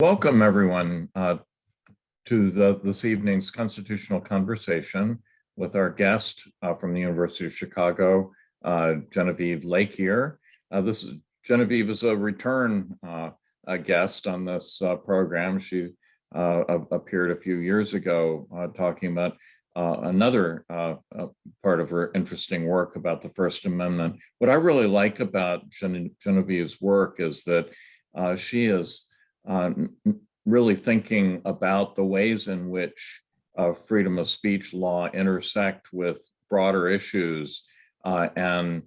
Welcome, everyone, to this evening's constitutional conversation with our guest from the University of Chicago, Genevieve Lakier. Genevieve is a return guest on this program. She appeared a few years ago talking about another part of her interesting work about the First Amendment. What I really like about Genevieve's work is that she is really thinking about the ways in which freedom of speech law intersect with broader issues, and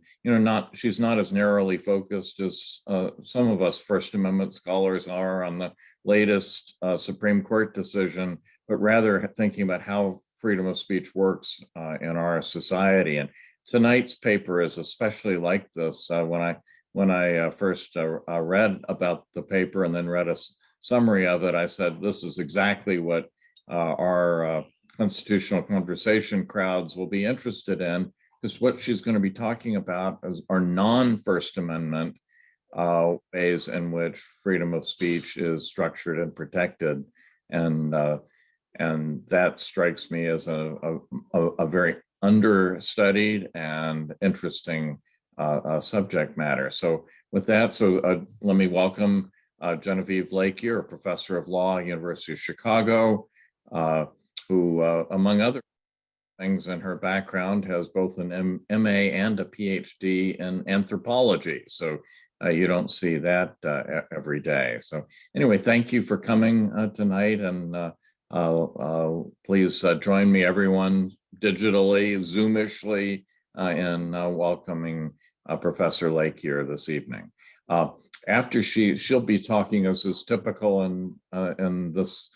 she's not as narrowly focused as some of us First Amendment scholars are on the latest Supreme Court decision, but rather thinking about how freedom of speech works in our society. And tonight's paper is especially like this. When I first read about the paper and then read a summary of it, I said, this is exactly what our constitutional conversation crowds will be interested in, because what she's going to be talking about are non-First Amendment ways in which freedom of speech is structured and protected. And that strikes me as a very understudied and interesting subject matter. So with that, let me welcome Genevieve Lakier, a professor of law at the University of Chicago, who, among other things in her background, has both an MA and a PhD in anthropology. So you don't see that every day. So anyway, thank you for coming tonight, and please join me, everyone, digitally, Zoomishly, in welcoming Professor Lakier this evening. After she'll be talking, as is typical in this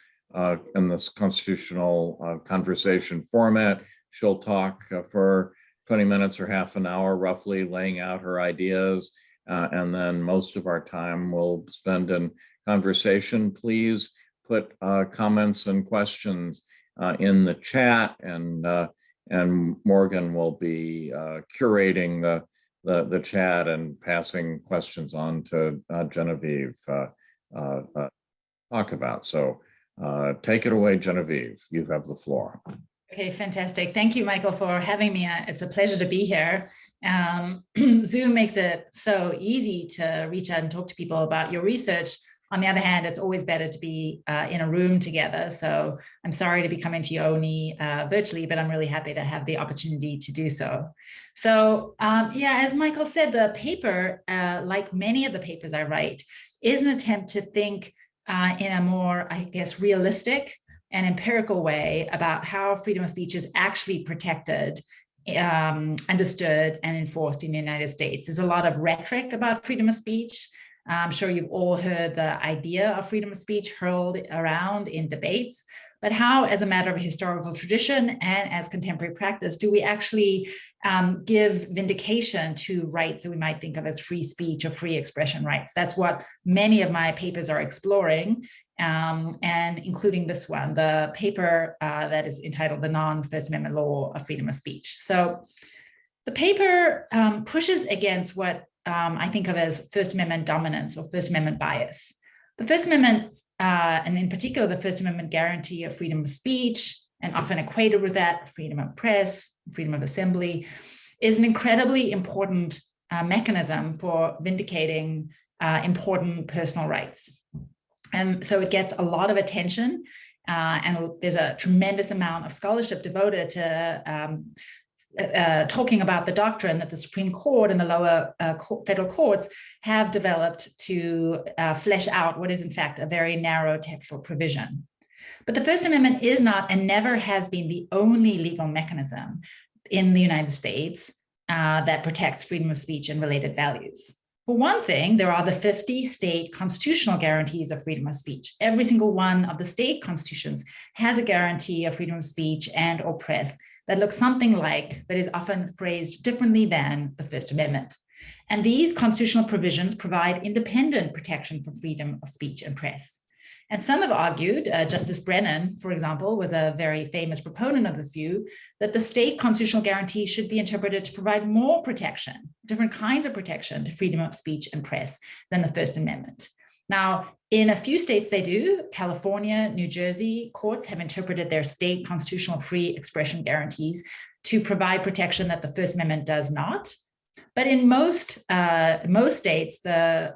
constitutional conversation format. She'll talk for 20 minutes or half an hour, roughly, laying out her ideas, and then most of our time we'll spend in conversation. Please put comments and questions in the chat, and Morgan will be curating the chat and passing questions on to Genevieve talk about. So take it away, Genevieve. You have the floor. Okay, fantastic. Thank you, Michael, for having me. It's a pleasure to be here. Zoom makes it so easy to reach out and talk to people about your research. On the other hand, it's always better to be in a room together. So I'm sorry to be coming to you only virtually, but I'm really happy to have the opportunity to do so. So yeah, as Michael said, the paper, like many of the papers I write, is an attempt to think in a more, I guess, realistic and empirical way about how freedom of speech is actually protected, understood, and enforced in the United States. There's a lot of rhetoric about freedom of speech. I'm sure you've all heard the idea of freedom of speech hurled around in debates, but how, as a matter of historical tradition and as contemporary practice, do we actually give vindication to rights that we might think of as free speech or free expression rights? That's what many of my papers are exploring, and including this one, the paper that is entitled The Non-First Amendment Law of Freedom of Speech. So the paper pushes against what I think of as First Amendment dominance or First Amendment bias. The First Amendment, and in particular, the First Amendment guarantee of freedom of speech, and often equated with that, freedom of press, freedom of assembly, is an incredibly important mechanism for vindicating important personal rights. And so it gets a lot of attention, and there's a tremendous amount of scholarship devoted to talking about the doctrine that the Supreme Court and the lower federal courts have developed to flesh out what is in fact a very narrow textual provision. But the First Amendment is not and never has been the only legal mechanism in the United States that protects freedom of speech and related values. For one thing, there are the 50 state constitutional guarantees of freedom of speech. Every single one of the state constitutions has a guarantee of freedom of speech and or press that looks something like, but is often phrased differently than, the First Amendment. And these constitutional provisions provide independent protection for freedom of speech and press. And some have argued, Justice Brennan, for example, was a very famous proponent of this view, that the state constitutional guarantee should be interpreted to provide more protection, different kinds of protection to freedom of speech and press than the First Amendment. Now, in a few states they do. California, New Jersey courts have interpreted their state constitutional free expression guarantees to provide protection that the First Amendment does not. But in most states, the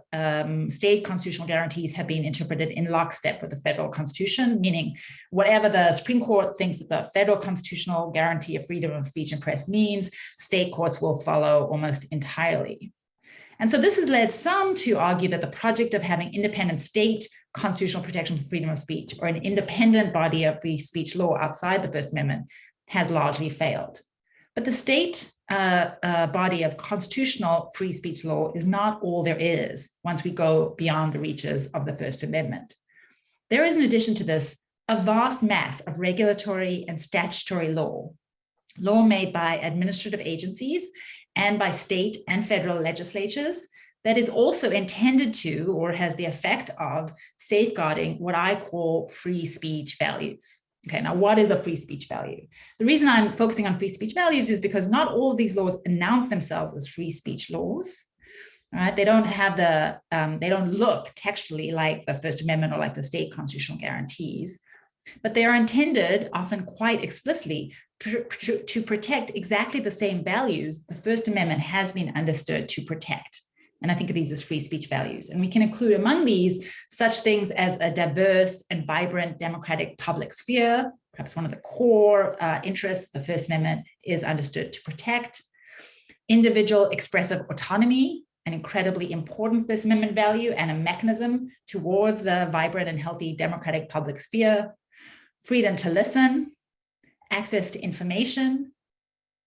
state constitutional guarantees have been interpreted in lockstep with the federal constitution, meaning whatever the Supreme Court thinks that the federal constitutional guarantee of freedom of speech and press means, state courts will follow almost entirely. And so this has led some to argue that the project of having independent state constitutional protection for freedom of speech, or an independent body of free speech law outside the First Amendment, has largely failed. But the state body of constitutional free speech law is not all there is once we go beyond the reaches of the First Amendment. There is, in addition to this, a vast mass of regulatory and statutory law made by administrative agencies and by state and federal legislatures that is also intended to, or has the effect of, safeguarding what I call free speech values. Okay, now what is a free speech value? The reason I'm focusing on free speech values is because not all of these laws announce themselves as free speech laws. All right, they don't have they don't look textually like the First Amendment or like the state constitutional guarantees, but they are intended, often quite explicitly, to protect exactly the same values the First Amendment has been understood to protect. And I think of these as free speech values. And we can include among these such things as a diverse and vibrant democratic public sphere, perhaps one of the core interests the First Amendment is understood to protect. Individual expressive autonomy, an incredibly important First Amendment value and a mechanism towards the vibrant and healthy democratic public sphere. Freedom to listen, access to information,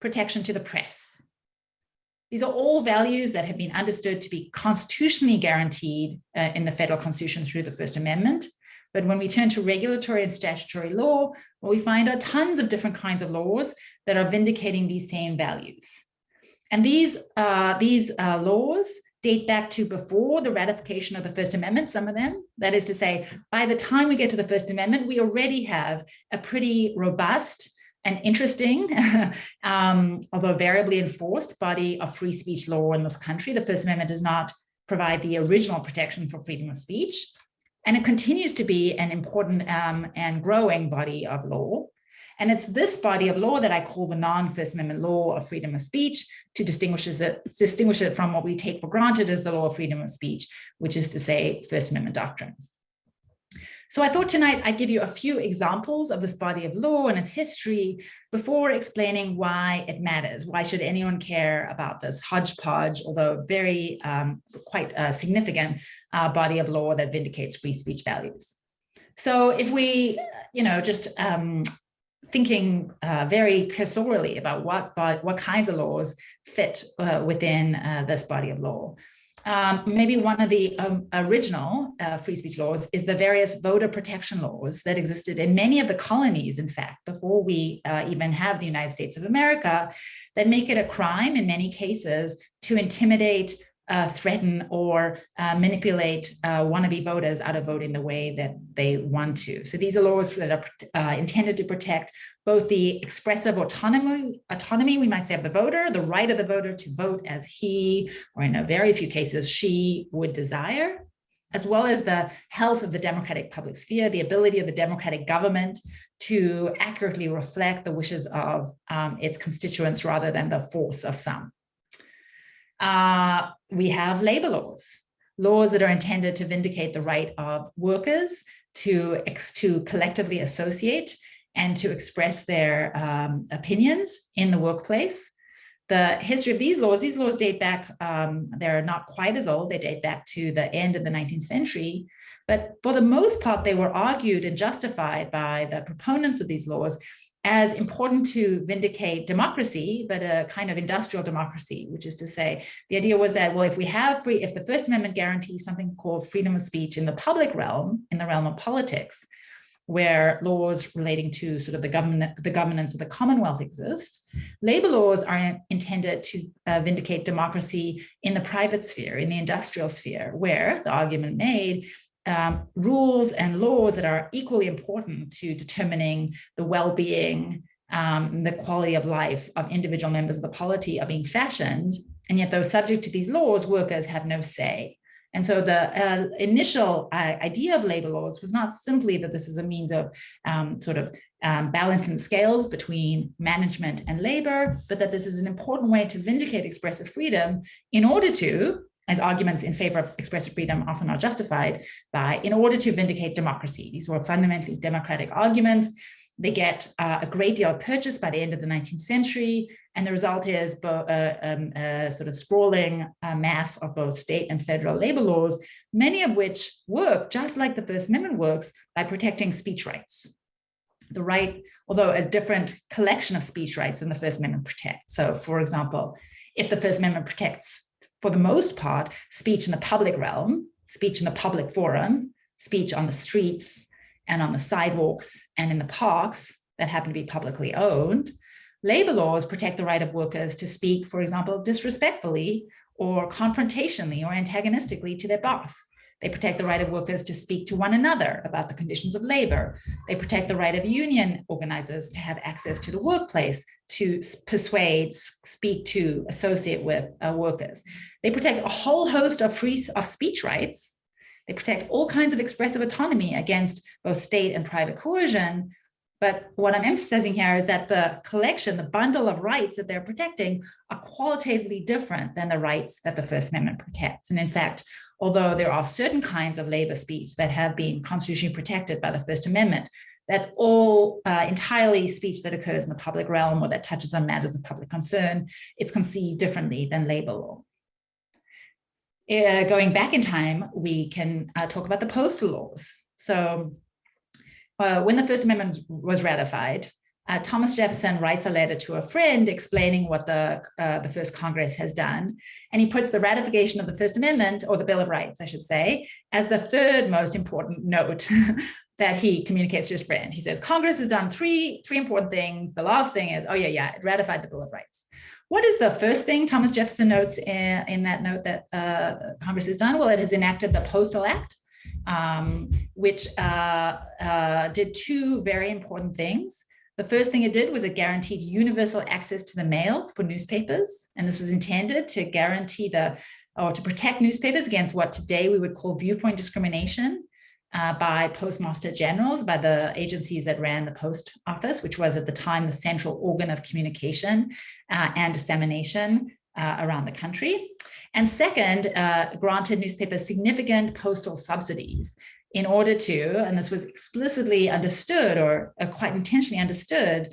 protection to the press. These are all values that have been understood to be constitutionally guaranteed in the federal constitution through the First Amendment. But when we turn to regulatory and statutory law, what we find are tons of different kinds of laws that are vindicating these same values. And these laws date back to before the ratification of the First Amendment, some of them. That is to say, by the time we get to the First Amendment, we already have a pretty robust and interesting, although variably enforced, body of free speech law in this country. The First Amendment does not provide the original protection for freedom of speech, and it continues to be an important and growing body of law. And it's this body of law that I call the non-First Amendment law of freedom of speech, to distinguish it from what we take for granted as the law of freedom of speech, which is to say First Amendment doctrine. So I thought tonight I'd give you a few examples of this body of law and its history before explaining why it matters. Why should anyone care about this hodgepodge, although very quite significant body of law that vindicates free speech values? So if we, just thinking very cursorily about what kinds of laws fit within this body of law. Maybe one of the original free speech laws is the various voter protection laws that existed in many of the colonies, in fact, before we even have the United States of America, that make it a crime in many cases to intimidate, threaten, or manipulate wannabe voters out of voting the way that they want to. So these are laws that are intended to protect both the expressive autonomy, we might say, of the voter, the right of the voter to vote as he, or in a very few cases, she would desire, as well as the health of the democratic public sphere, the ability of the democratic government to accurately reflect the wishes of its constituents rather than the force of some. We have labor laws that are intended to vindicate the right of workers to collectively associate and to express their opinions in the workplace. The history of these laws date back, they're not quite as old, they date back to the end of the 19th century, but for the most part, they were argued and justified by the proponents of these laws as important to vindicate democracy, but a kind of industrial democracy, which is to say, the idea was that, well, if the First Amendment guarantees something called freedom of speech in the public realm, in the realm of politics, where laws relating to sort of the governance of the Commonwealth exist, labor laws are intended to vindicate democracy in the private sphere, in the industrial sphere, where the argument made rules and laws that are equally important to determining the well-being, the quality of life of individual members of the polity are being fashioned, and yet though subject to these laws, workers have no say. And so the initial idea of labor laws was not simply that this is a means of balancing the scales between management and labor, but that this is an important way to vindicate expressive freedom in order to, as arguments in favor of expressive freedom often are justified by, in order to vindicate democracy. These were fundamentally democratic arguments. They get a great deal of purchase by the end of the 19th century, and the result is a sort of sprawling mass of both state and federal labor laws, many of which work, just like the First Amendment works, by protecting speech rights. The right, although a different collection of speech rights than the First Amendment protects. So, for example, if the First Amendment protects, for the most part, speech in the public realm, speech in the public forum, speech on the streets, and on the sidewalks and in the parks that happen to be publicly owned, labor laws protect the right of workers to speak, for example, disrespectfully or confrontationally or antagonistically to their boss. They protect the right of workers to speak to one another about the conditions of labor. They protect the right of union organizers to have access to the workplace, to persuade, speak to, associate with workers. They protect a whole host of speech rights. They protect all kinds of expressive autonomy against both state and private coercion. But what I'm emphasizing here is that the collection, the bundle of rights that they're protecting are qualitatively different than the rights that the First Amendment protects. And in fact, although there are certain kinds of labor speech that have been constitutionally protected by the First Amendment, that's all entirely speech that occurs in the public realm or that touches on matters of public concern. It's conceived differently than labor law. Going back in time, we can talk about the postal laws. So when the First Amendment was ratified, Thomas Jefferson writes a letter to a friend explaining what the first Congress has done. And he puts the ratification of the First Amendment, or the Bill of Rights, I should say, as the third most important note that he communicates to his friend. He says, Congress has done three important things. The last thing is, it ratified the Bill of Rights. What is the first thing Thomas Jefferson notes in that note that Congress has done? Well, it has enacted the Postal Act, which did two very important things. The first thing it did was it guaranteed universal access to the mail for newspapers. And this was intended to guarantee to protect newspapers against what today we would call viewpoint discrimination by postmaster generals, by the agencies that ran the post office, which was at the time the central organ of communication and dissemination around the country. And second, granted newspapers significant postal subsidies in order to, and this was explicitly understood or quite intentionally understood,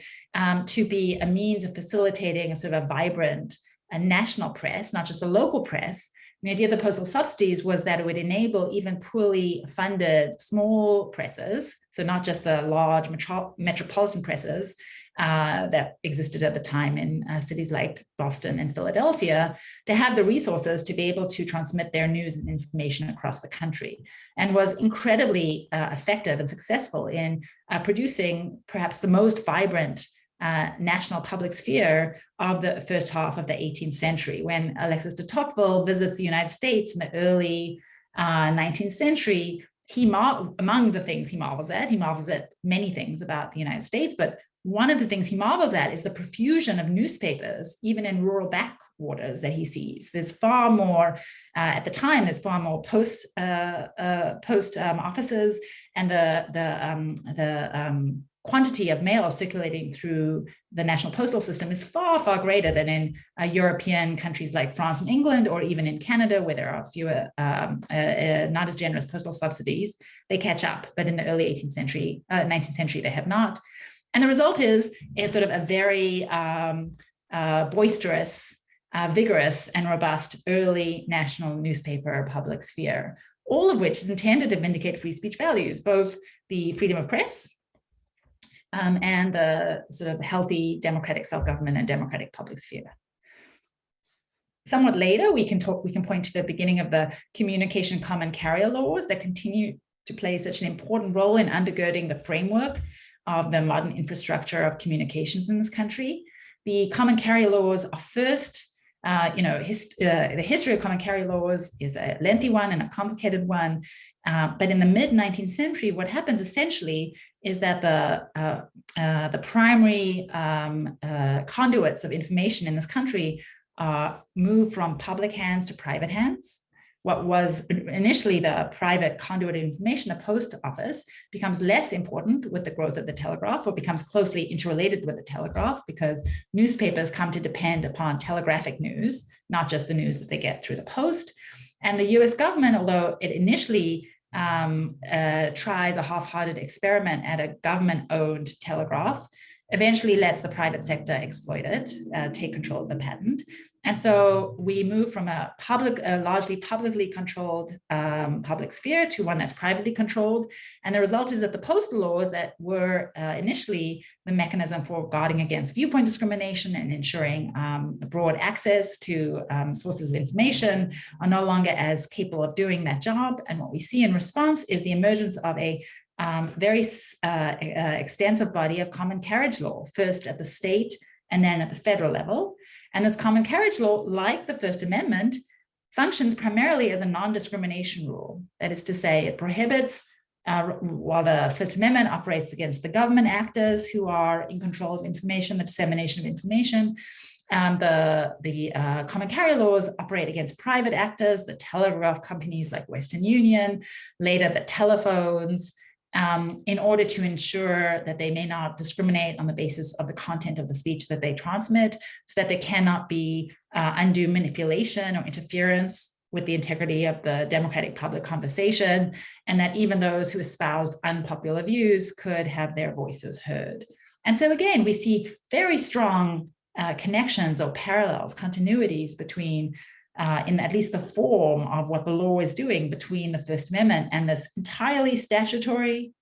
to be a means of facilitating a sort of a vibrant national press, not just a local press. The idea of the postal subsidies was that it would enable even poorly funded small presses, so not just the large metropolitan presses that existed at the time in cities like Boston and Philadelphia, to have the resources to be able to transmit their news and information across the country, and was incredibly effective and successful in producing perhaps the most vibrant national public sphere of the first half of the 18th century. When Alexis de Tocqueville visits the United States in the early 19th century, among the things he marvels at many things about the United States, but one of the things he marvels at is the profusion of newspapers, even in rural backwaters, that he sees. There's far more, at the time, there's far more post offices, and the quantity of mail circulating through the national postal system is far, far greater than in European countries like France and England, or even in Canada, where there are fewer, not as generous postal subsidies. They catch up, but in the early 19th century, they have not. And the result is sort of a very boisterous, vigorous, and robust early national newspaper public sphere, all of which is intended to vindicate free speech values, both the freedom of press and the sort of healthy democratic self-government and democratic public sphere. Somewhat later, we can point to the beginning of the communication common carrier laws that continue to play such an important role in undergirding the framework of the modern infrastructure of communications in this country. The common carrier laws are first, the history of common carrier laws is a lengthy one and a complicated one. But in the mid-19th century, what happens essentially is that the primary conduits of information in this country move from public hands to private hands. what was initially the private conduit of information, the post office, becomes less important with the growth of the telegraph, or becomes closely interrelated with the telegraph, because newspapers come to depend upon telegraphic news, not just the news that they get through the post. And the US government, although it initially tries a half-hearted experiment at a government-owned telegraph, eventually lets the private sector exploit it, take control of the patent. And so we move from a largely publicly controlled public sphere to one that's privately controlled. And the result is that the postal laws that were initially the mechanism for guarding against viewpoint discrimination and ensuring broad access to sources of information are no longer as capable of doing that job. And what we see in response is the emergence of a very extensive body of common carriage law, first at the state and then at the federal level. And this common carriage law, like the First Amendment, functions primarily as a non-discrimination rule. That is to say, it prohibits, while the First Amendment operates against the government actors who are in control of information, the dissemination of information, the common carrier laws operate against private actors, the telegraph companies like Western Union, later the telephones, in order to ensure that they may not discriminate on the basis of the content of the speech that they transmit, so that there cannot be undue manipulation or interference with the integrity of the democratic public conversation, and that even those who espoused unpopular views could have their voices heard. And so again, we see very strong connections or parallels, continuities between in at least the form of what the law is doing between the First Amendment and this entirely statutory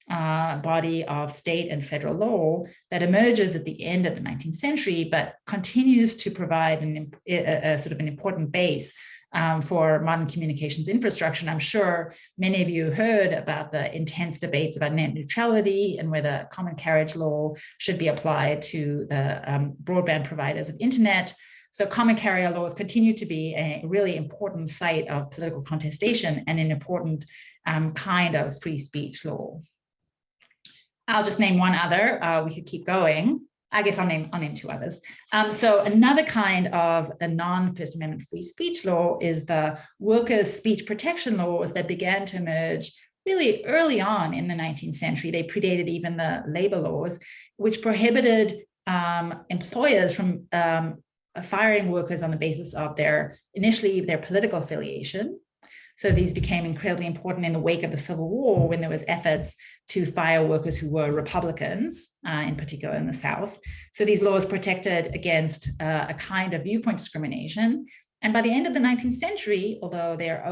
body of state and federal law that emerges at the end of the 19th century, but continues to provide a sort of an important base for modern communications infrastructure. And I'm sure many of you heard about the intense debates about net neutrality and whether common carriage law should be applied to the broadband providers of internet. So common carrier laws continue to be a really important site of political contestation and an important kind of free speech law. I'll just name one other. We could keep going. I guess I'll name two others. So another kind of a non-First Amendment free speech law is the workers' speech protection laws that began to emerge really early on in the 19th century. They predated even the labor laws, which prohibited employers from firing workers on the basis of initially their political affiliation. So these became incredibly important in the wake of the Civil War, when there was efforts to fire workers who were Republicans, in particular in the South. So these laws protected against a kind of viewpoint discrimination. And by the end of the 19th century, although they're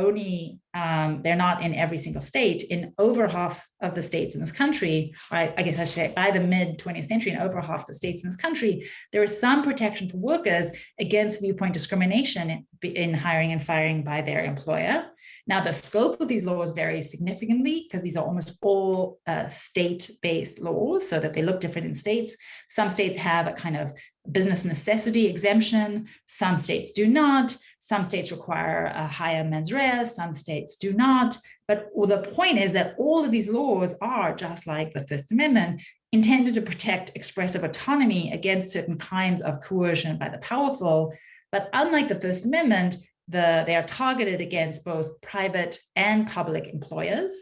not in every single state, in over half of the states in this country, or I guess I should say by the mid 20th century, in over half the states in this country, there is some protection for workers against viewpoint discrimination in hiring and firing by their employer. Now, the scope of these laws varies significantly because these are almost all state-based laws, so that they look different in states. Some states have a kind of business necessity exemption. Some states do not. Some states require a higher mens res. Some states do not. But the point is that all of these laws are, just like the First Amendment, intended to protect expressive autonomy against certain kinds of coercion by the powerful. But unlike the First Amendment, they are targeted against both private and public employers,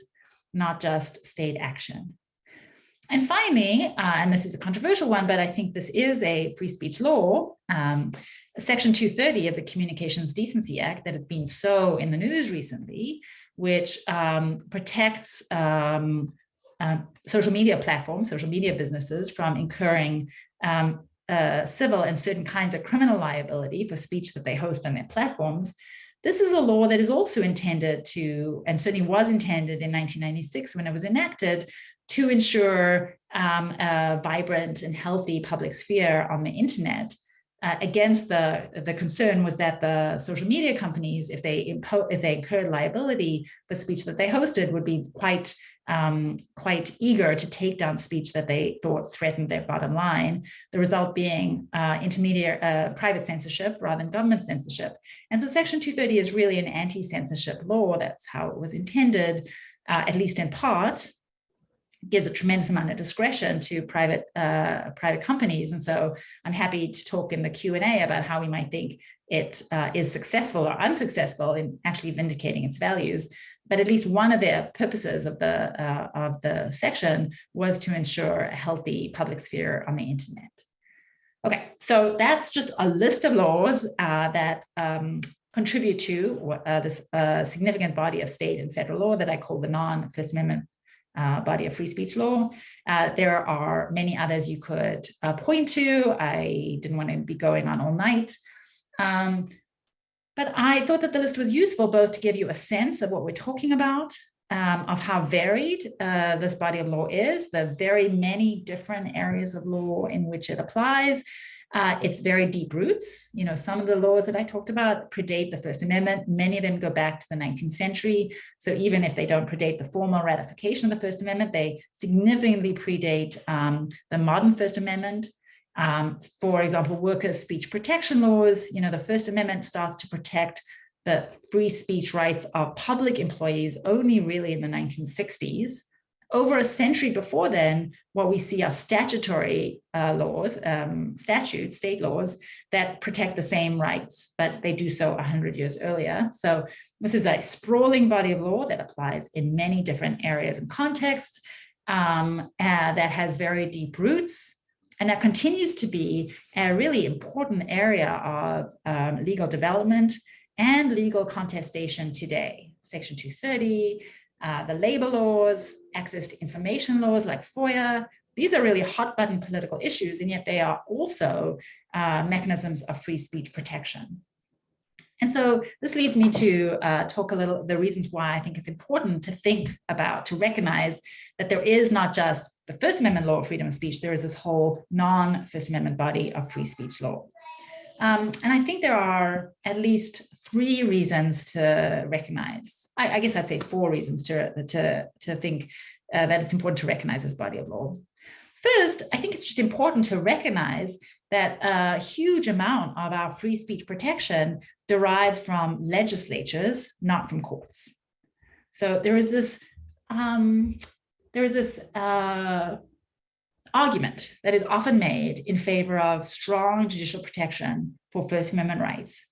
not just state action. And finally, and this is a controversial one, but I think this is a free speech law, Section 230 of the Communications Decency Act that has been so in the news recently, which protects social media platforms, social media businesses from incurring civil and certain kinds of criminal liability for speech that they host on their platforms. This is a law that is also intended to, and certainly was intended in 1996 when it was enacted, to ensure a vibrant and healthy public sphere on the internet. Against the concern was that the social media companies, if they incurred liability for speech that they hosted, would be quite eager to take down speech that they thought threatened their bottom line. The result being private censorship rather than government censorship. And so Section 230 is really an anti-censorship law. That's how it was intended, at least in part. gives a tremendous amount of discretion to private companies. And so I'm happy to talk in the Q&A about how we might think it is successful or unsuccessful in actually vindicating its values. But at least one of the purposes of the section was to ensure a healthy public sphere on the internet. Okay, so that's just a list of laws that contribute to this significant body of state and federal law that I call the non-First Amendment body of free speech law. There are many others you could point to. I didn't want to be going on all night. But I thought that the list was useful both to give you a sense of what we're talking about, of how varied this body of law is, the very many different areas of law in which it applies. Its very deep roots. You know, some of the laws that I talked about predate the First Amendment. Many of them go back to the 19th century. So even if they don't predate the formal ratification of the First Amendment, they significantly predate the modern First Amendment. For example, workers' speech protection laws, you know, the First Amendment starts to protect the free speech rights of public employees only really in the 1960s. Over a century before then, what we see are statutory laws, state laws that protect the same rights, but they do so 100 years earlier. So this is a sprawling body of law that applies in many different areas and contexts, that has very deep roots, and that continues to be a really important area of legal development and legal contestation today. Section 230, the labor laws, access to information laws like FOIA. These are really hot button political issues, and yet they are also mechanisms of free speech protection. And so this leads me to talk a little the reasons why I think it's important to think about, to recognize that there is not just the First Amendment law of freedom of speech, there is this whole non-First Amendment body of free speech law. And I think there are at least 3 reasons to recognize, I guess I'd say 4 reasons to think that it's important to recognize this body of law. First, I think it's just important to recognize that a huge amount of our free speech protection derives from legislatures, not from courts. So there is this argument that is often made in favor of strong judicial protection for First Amendment rights,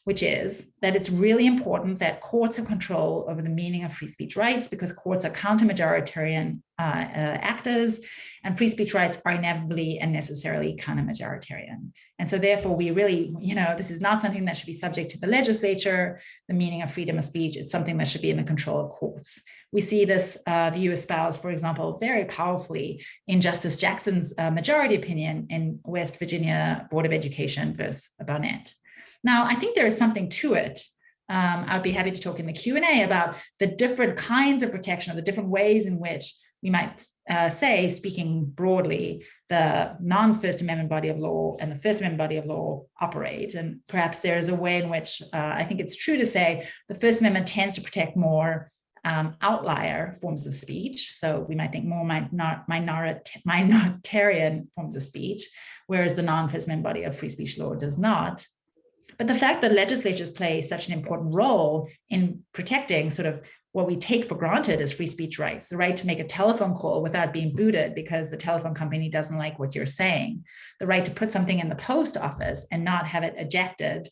which is that it's really important that courts have control over the meaning of free speech rights because courts are counter-majoritarian actors, and free speech rights are inevitably and necessarily counter-majoritarian. And so therefore we really, this is not something that should be subject to the legislature, the meaning of freedom of speech. It's something that should be in the control of courts. We see this view espoused, for example, very powerfully in Justice Jackson's majority opinion in West Virginia Board of Education versus Barnett. Now, I think there is something to it. I'd be happy to talk in the Q&A about the different kinds of protection, or the different ways in which we might say, speaking broadly, the non-First Amendment body of law and the First Amendment body of law operate. And perhaps there is a way in which I think it's true to say the First Amendment tends to protect more outlier forms of speech. So we might think more minoritarian forms of speech, whereas the non-First Amendment body of free speech law does not. But the fact that legislatures play such an important role in protecting sort of what we take for granted as free speech rights, the right to make a telephone call without being booted because the telephone company doesn't like what you're saying, the right to put something in the post office and not have it ejected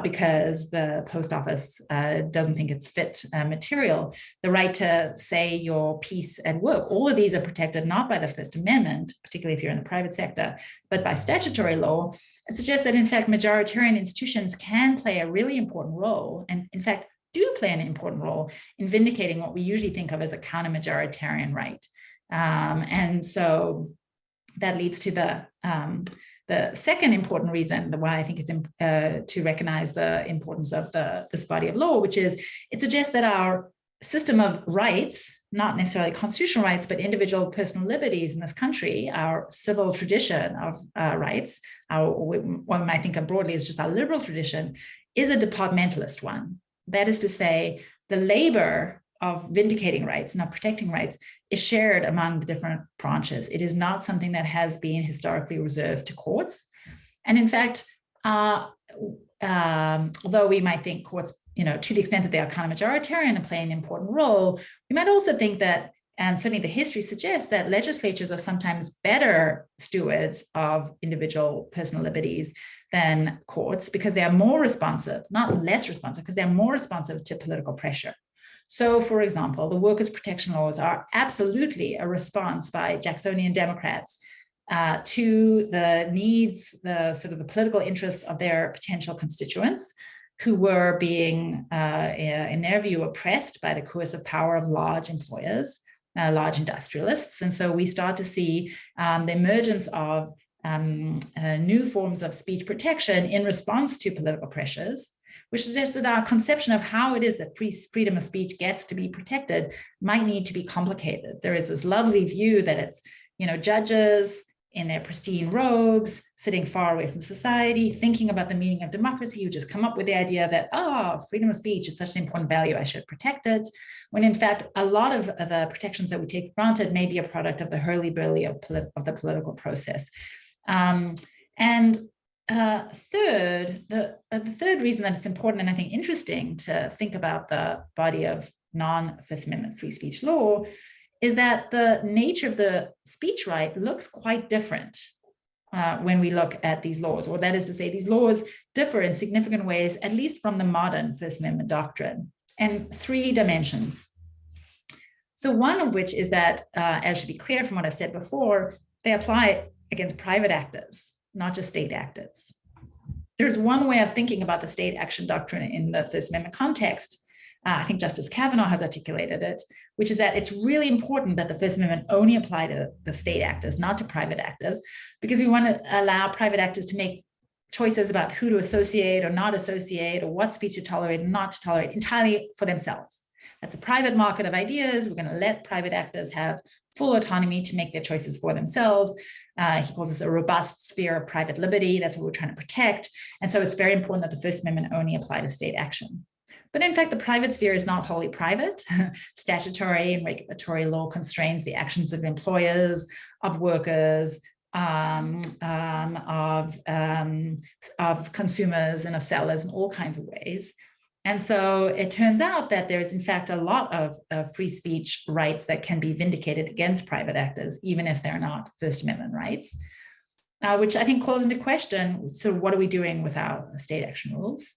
because the post office doesn't think it's fit material, the right to say your piece at work. All of these are protected not by the First Amendment, particularly if you're in the private sector, but by statutory law. It suggests that, in fact, majoritarian institutions can play a really important role, and in fact, do play an important role in vindicating what we usually think of as a counter-majoritarian right. And so that leads to the second important reason why I think it's to recognize the importance of this body of law, which is it suggests that our system of rights, not necessarily constitutional rights, but individual personal liberties in this country, our civil tradition of rights, what we might think of broadly as just our liberal tradition, is a departmentalist one. That is to say, the labor of vindicating rights, not protecting rights, is shared among the different branches. It is not something that has been historically reserved to courts. And in fact, although we might think courts, to the extent that they are kind of majoritarian and play an important role, we might also think that And certainly the history suggests that legislatures are sometimes better stewards of individual personal liberties than courts because they are more responsive, not less responsive, because they're more responsive to political pressure. So, for example, the workers' protection laws are absolutely a response by Jacksonian Democrats to the needs, the political interests of their potential constituents, who were being, in their view, oppressed by the coercive power of large employers, large industrialists. And so we start to see the emergence of new forms of speech protection in response to political pressures, which suggests that our conception of how it is that freedom of speech gets to be protected might need to be complicated. There is this lovely view that it's, judges in their pristine robes, sitting far away from society, thinking about the meaning of democracy, who just come up with the idea that, freedom of speech is such an important value, I should protect it. When in fact, a lot of the protections that we take for granted may be a product of the hurly-burly of the political process. Third, the third reason that it's important and I think interesting to think about the body of non-First Amendment free speech law is that the nature of the speech right looks quite different when we look at these laws, or that is to say, these laws differ in significant ways, at least from the modern First Amendment doctrine, and 3 dimensions. So one of which is that, as should be clear from what I've said before, they apply against private actors, not just state actors. There's one way of thinking about the state action doctrine in the First Amendment context. I think Justice Kavanaugh has articulated it, which is that it's really important that the First Amendment only apply to the state actors, not to private actors, because we want to allow private actors to make choices about who to associate or not associate, or what speech to tolerate and not to tolerate entirely for themselves. That's a private market of ideas. We're going to let private actors have full autonomy to make their choices for themselves. He calls this a robust sphere of private liberty. That's what we're trying to protect. And so it's very important that the First Amendment only apply to state action. But in fact, the private sphere is not wholly private. Statutory and regulatory law constrains the actions of employers, of workers, of consumers and of sellers in all kinds of ways. And so it turns out that there is, in fact, a lot of free speech rights that can be vindicated against private actors, even if they're not First Amendment rights, which I think calls into question, so what are we doing with our state action rules?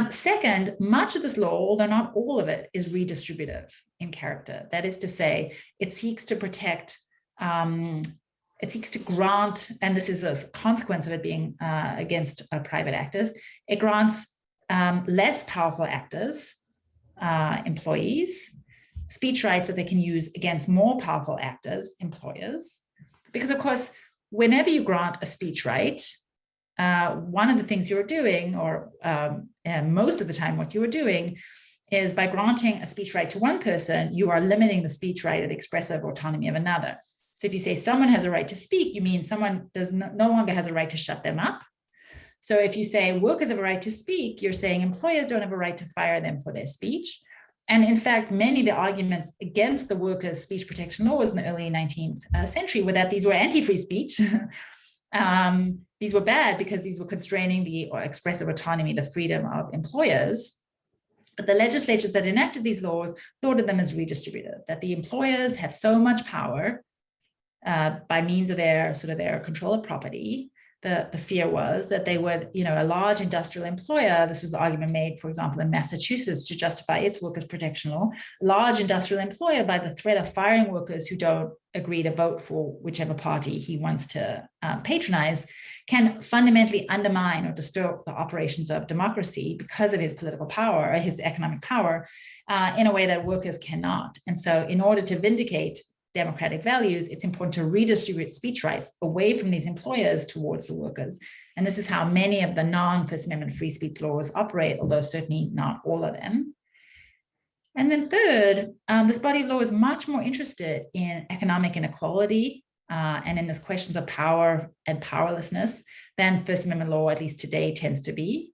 Second, much of this law, although not all of it, is redistributive in character. That is to say, it seeks to protect, it seeks to grant, and this is a consequence of it being against private actors, it grants less powerful actors, employees, speech rights that they can use against more powerful actors, employers. Because of course, whenever you grant a speech right, one of the things you're doing, or most of the time what you are doing, is by granting a speech right to one person, you are limiting the speech right or the expressive autonomy of another. So if you say someone has a right to speak, you mean someone no longer has a right to shut them up. So if you say workers have a right to speak, you're saying employers don't have a right to fire them for their speech. And in fact, many of the arguments against the workers' speech protection laws in the early 19th century were that these were anti-free speech. These were bad because these were constraining the expressive autonomy, the freedom of employers. But the legislatures that enacted these laws thought of them as redistributive, that the employers have so much power by means of their control of property. The fear was that they would, a large industrial employer, this was the argument made, for example, in Massachusetts to justify its workers' protection law, large industrial employer, by the threat of firing workers who don't agree to vote for whichever party he wants to patronize, can fundamentally undermine or disturb the operations of democracy because of his political power, or his economic power, in a way that workers cannot. And so in order to vindicate democratic values, it's important to redistribute speech rights away from these employers towards the workers. And this is how many of the non-First Amendment free speech laws operate, although certainly not all of them. And then third, this body of law is much more interested in economic inequality and in these questions of power and powerlessness than First Amendment law, at least today, tends to be.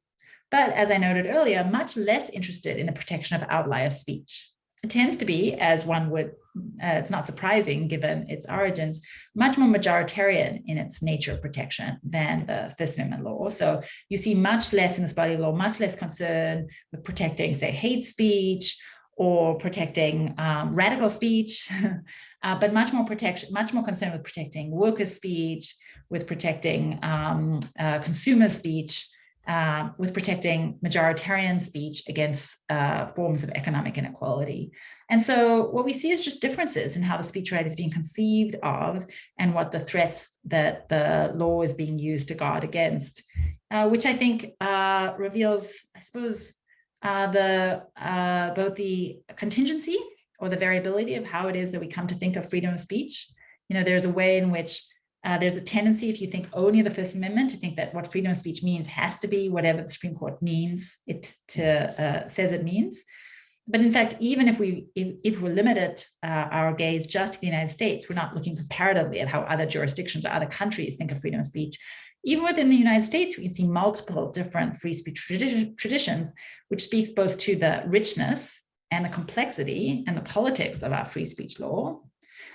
But as I noted earlier, much less interested in the protection of outlier speech. It tends to be, as one would, it's not surprising given its origins, much more majoritarian in its nature of protection than the First Amendment law. So you see much less in this body of law, much less concern with protecting, say, hate speech or protecting radical speech, but much more concerned with protecting workers' speech, with protecting consumer speech, with protecting majoritarian speech against forms of economic inequality. And so what we see is just differences in how the speech right is being conceived of and what the threats that the law is being used to guard against, which I think reveals, I suppose, both the contingency or the variability of how it is that we come to think of freedom of speech. You know, there's a way in which there's a tendency, if you think only of the First Amendment, to think that what freedom of speech means has to be whatever the Supreme Court means it to says it means. But in fact, even if we limited our gaze just to the United States, we're not looking comparatively at how other jurisdictions or other countries think of freedom of speech. Even within the United States, we can see multiple different free speech traditions, which speaks both to the richness and the complexity and the politics of our free speech law,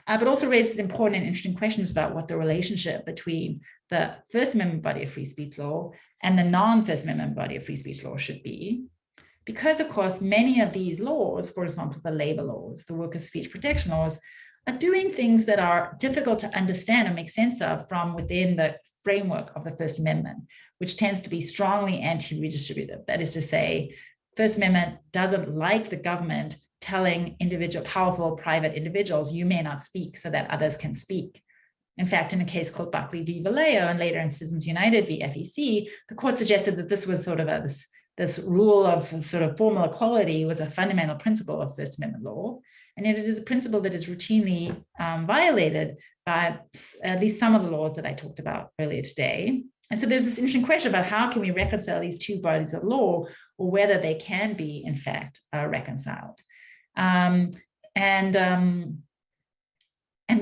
but also raises important and interesting questions about what the relationship between the First Amendment body of free speech law and the non-First Amendment body of free speech law should be. Because, of course, many of these laws, for example, the labor laws, the workers' speech protection laws, are doing things that are difficult to understand and make sense of from within the framework of the First Amendment, which tends to be strongly anti-redistributive. That is to say, First Amendment doesn't like the government telling powerful private individuals, you may not speak so that others can speak. In fact, in a case called Buckley v. Vallejo and later in Citizens United v. FEC, the court suggested that this was sort of this rule of sort of formal equality was a fundamental principle of First Amendment law. And yet it is a principle that is routinely violated by at least some of the laws that I talked about earlier today. And so there's this interesting question about how can we reconcile these two bodies of law, or whether they can be, in fact, reconciled. And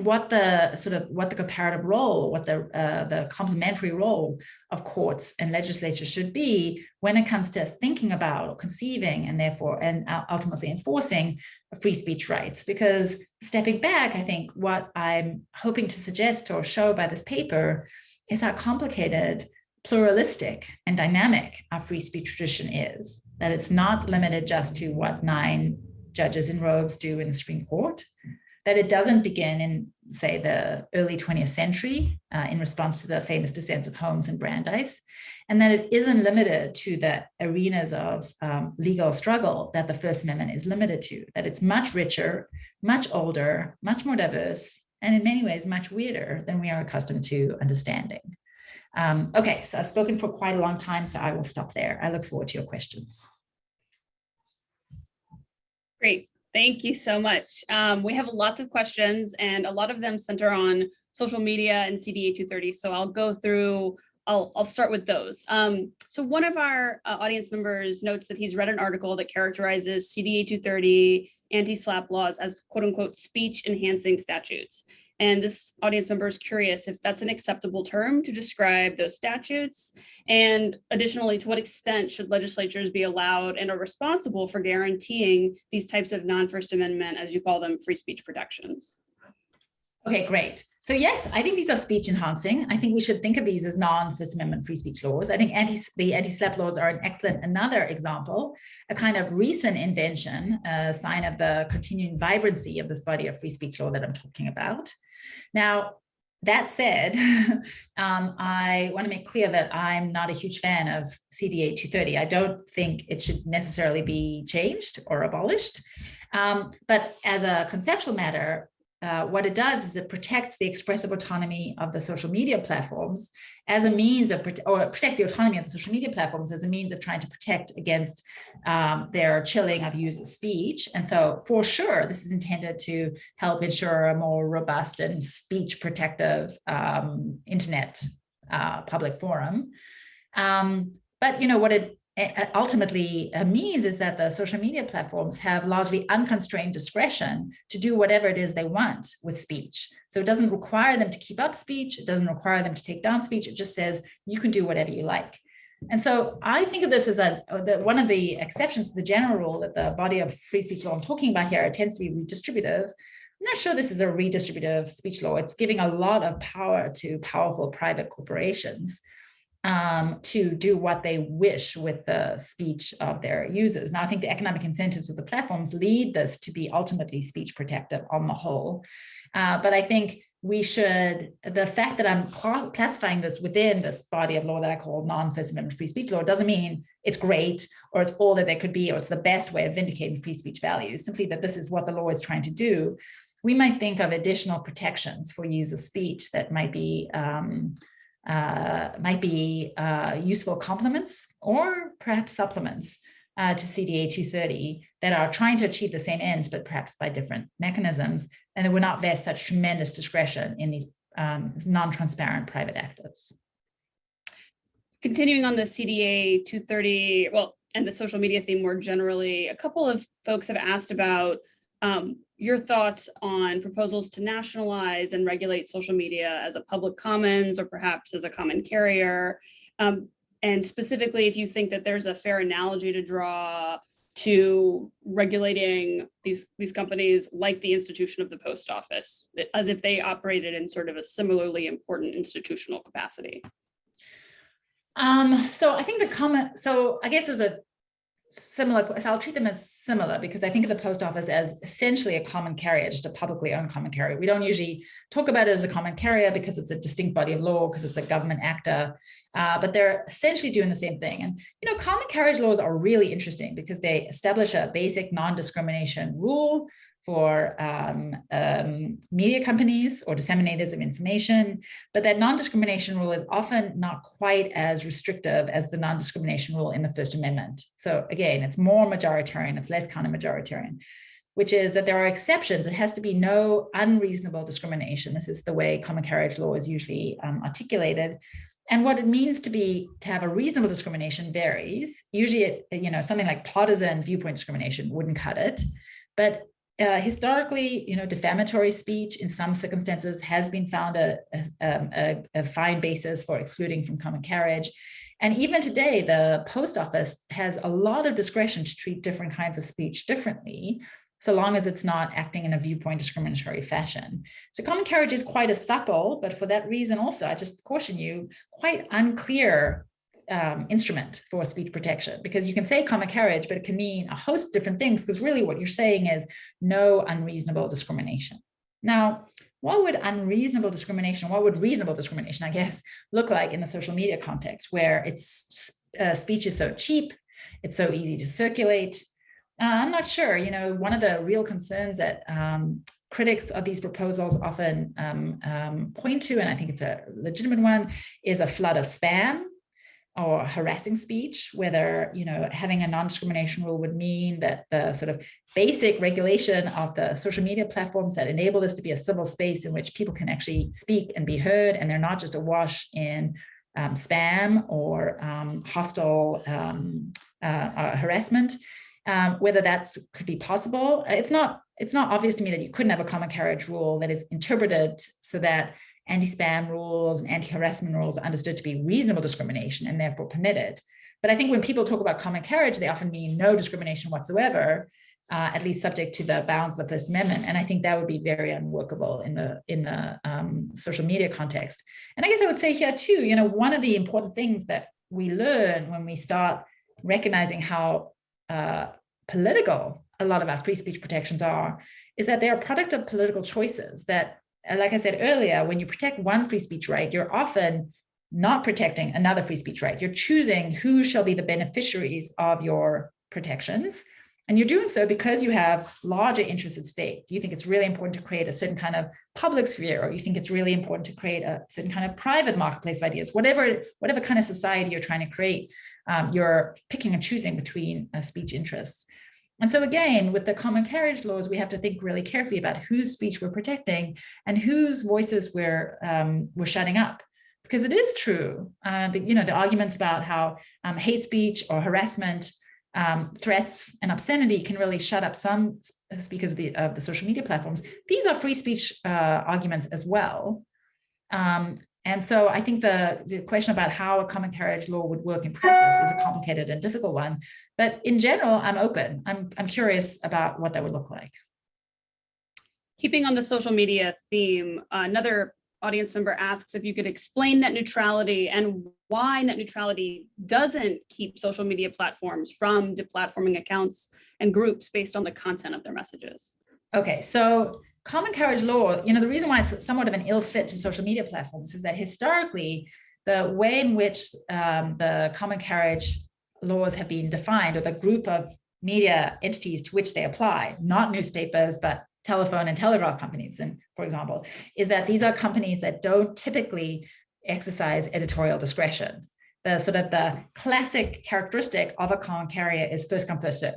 what the comparative role, what the complementary role of courts and legislatures should be when it comes to thinking about or conceiving and therefore and ultimately enforcing free speech rights. Because stepping back, I think what I'm hoping to suggest or show by this paper is how complicated, pluralistic, and dynamic our free speech tradition is. That it's not limited just to what 9 judges in robes do in the Supreme Court. That it doesn't begin in, say, the early 20th century in response to the famous dissents of Holmes and Brandeis, and that it isn't limited to the arenas of legal struggle that the First Amendment is limited to, that it's much richer, much older, much more diverse, and in many ways much weirder than we are accustomed to understanding. Okay, so I've spoken for quite a long time, so I will stop there. I look forward to your questions. Great. Thank you so much. We have lots of questions and a lot of them center on social media and CDA 230. So I'll go through, I'll start with those. So one of our audience members notes that he's read an article that characterizes CDA 230 anti-SLAPP laws as quote unquote speech enhancing statutes. And this audience member is curious if that's an acceptable term to describe those statutes. And additionally, to what extent should legislatures be allowed and are responsible for guaranteeing these types of non-First Amendment, as you call them, free speech protections? Okay, great. So yes, I think these are speech enhancing. I think we should think of these as non-First Amendment free speech laws. I think the anti-SLAPP laws are another example, a kind of recent invention, a sign of the continuing vibrancy of this body of free speech law that I'm talking about. Now, that said, I want to make clear that I'm not a huge fan of CDA 230. I don't think it should necessarily be changed or abolished. But as a conceptual matter, what it does is it protects the expressive autonomy of the social media platforms as a means of, or protects the autonomy of the social media platforms as a means of trying to protect against their chilling of user speech. And so for sure, this is intended to help ensure a more robust and speech protective internet public forum. But you know what it ultimately means is that the social media platforms have largely unconstrained discretion to do whatever it is they want with speech. So it doesn't require them to keep up speech. It doesn't require them to take down speech. It just says you can do whatever you like. And so I think of this as one of the exceptions to the general rule that the body of free speech law I'm talking about here, it tends to be redistributive. I'm not sure this is a redistributive speech law. It's giving a lot of power to powerful private corporations. to do what they wish with the speech of their users. Now, I think the economic incentives of the platforms lead this to be ultimately speech protective on the whole. But I think we should, the fact that I'm classifying this within this body of law that I call non-First Amendment free speech law doesn't mean it's great or it's all that there could be or it's the best way of vindicating free speech values, simply that this is what the law is trying to do. We might think of additional protections for user speech that might be useful complements or perhaps supplements to CDA 230 that are trying to achieve the same ends, but perhaps by different mechanisms, and that would not vest such tremendous discretion in these non-transparent private actors. Continuing on the CDA 230, well, and the social media theme more generally, a couple of folks have asked about your thoughts on proposals to nationalize and regulate social media as a public commons or perhaps as a common carrier. And specifically, if you think that there's a fair analogy to draw to regulating these companies like the institution of the post office, as if they operated in sort of a similarly important institutional capacity. So I think I guess there's a similar, so I'll treat them as similar because I think of the post office as essentially a common carrier, just a publicly owned common carrier. We don't usually talk about it as a common carrier because it's a distinct body of law, because it's a government actor, but they're essentially doing the same thing. And, you know, common carriage laws are really interesting because they establish a basic non-discrimination rule for media companies or disseminators of information, but that non-discrimination rule is often not quite as restrictive as the non-discrimination rule in the First Amendment. So again, it's more majoritarian, it's less counter-majoritarian, which is that there are exceptions. It has to be no unreasonable discrimination. This is the way common carriage law is usually articulated. And what it means to have a reasonable discrimination varies. Usually, something like partisan viewpoint discrimination wouldn't cut it, but historically, defamatory speech in some circumstances has been found a fine basis for excluding from common carriage. And even today, the post office has a lot of discretion to treat different kinds of speech differently, so long as it's not acting in a viewpoint discriminatory fashion. So common carriage is quite a supple, but for that reason also, I just caution you, quite unclear instrument for speech protection, because you can say common carriage, but it can mean a host of different things, because really what you're saying is no unreasonable discrimination. Now, what would reasonable discrimination, I guess, look like in the social media context where it's speech is so cheap, it's so easy to circulate? I'm not sure. One of the real concerns that critics of these proposals often point to, and I think it's a legitimate one, is a flood of spam or harassing speech, whether, having a non-discrimination rule would mean that the sort of basic regulation of the social media platforms that enable this to be a civil space in which people can actually speak and be heard, and they're not just awash in spam or hostile harassment, whether that could be possible. It's not obvious to me that you couldn't have a common carriage rule that is interpreted so that anti-spam rules and anti-harassment rules are understood to be reasonable discrimination and therefore permitted. But I think when people talk about common carriage, they often mean no discrimination whatsoever, at least subject to the bounds of the First Amendment. And I think that would be very unworkable in the social media context. And I guess I would say here too, one of the important things that we learn when we start recognizing how political a lot of our free speech protections are, is that they are a product of political choices that, like I said earlier, when you protect one free speech right, you're often not protecting another free speech right. You're choosing who shall be the beneficiaries of your protections. And you're doing so because you have larger interests at stake. Do you think it's really important to create a certain kind of public sphere, or you think it's really important to create a certain kind of private marketplace of ideas? Whatever kind of society you're trying to create, you're picking and choosing between speech interests. And so again, with the common carriage laws, we have to think really carefully about whose speech we're protecting and whose voices we're shutting up. Because it is true, the arguments about how hate speech or harassment, threats and obscenity can really shut up some speakers of the social media platforms. These are free speech arguments as well. And so I think the question about how a common carriage law would work in practice is a complicated and difficult one. But in general, I'm open. I'm curious about what that would look like. Keeping on the social media theme, another audience member asks if you could explain net neutrality and why net neutrality doesn't keep social media platforms from deplatforming accounts and groups based on the content of their messages. Okay, so common carriage law, the reason why it's somewhat of an ill fit to social media platforms is that historically, the way in which the common carriage laws have been defined, or the group of media entities to which they apply, not newspapers, but telephone and telegraph companies, and for example, is that these are companies that don't typically exercise editorial discretion. The sort of the classic characteristic of a common carrier is first come, first serve.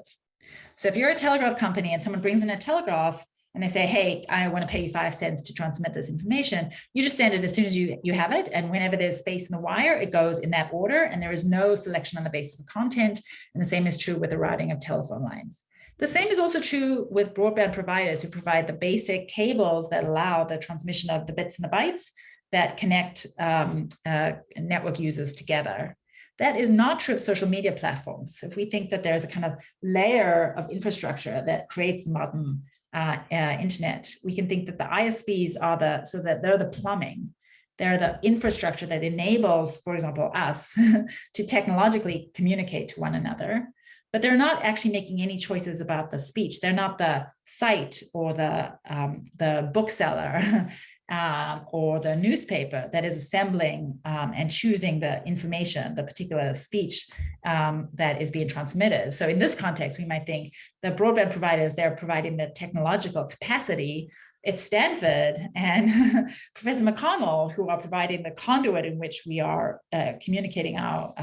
So if you're a telegraph company and someone brings in a telegraph and they say, hey, I want to pay you 5 cents to transmit this information, you just send it as soon as you have it. And whenever there's space in the wire, it goes in that order, and there is no selection on the basis of content. And the same is true with the routing of telephone lines. The same is also true with broadband providers who provide the basic cables that allow the transmission of the bits and the bytes that connect network users together. That is not true of social media platforms. If we think that there's a kind of layer of infrastructure that creates modern internet, we can think that the ISPs are they're the plumbing. They're the infrastructure that enables, for example, us to technologically communicate to one another. But they're not actually making any choices about the speech. They're not the site or the bookseller or the newspaper that is assembling and choosing the information, the particular speech that is being transmitted. So in this context, we might think the broadband providers, they're providing the technological capacity. It's Stanford and Professor McConnell who are providing the conduit in which we are communicating our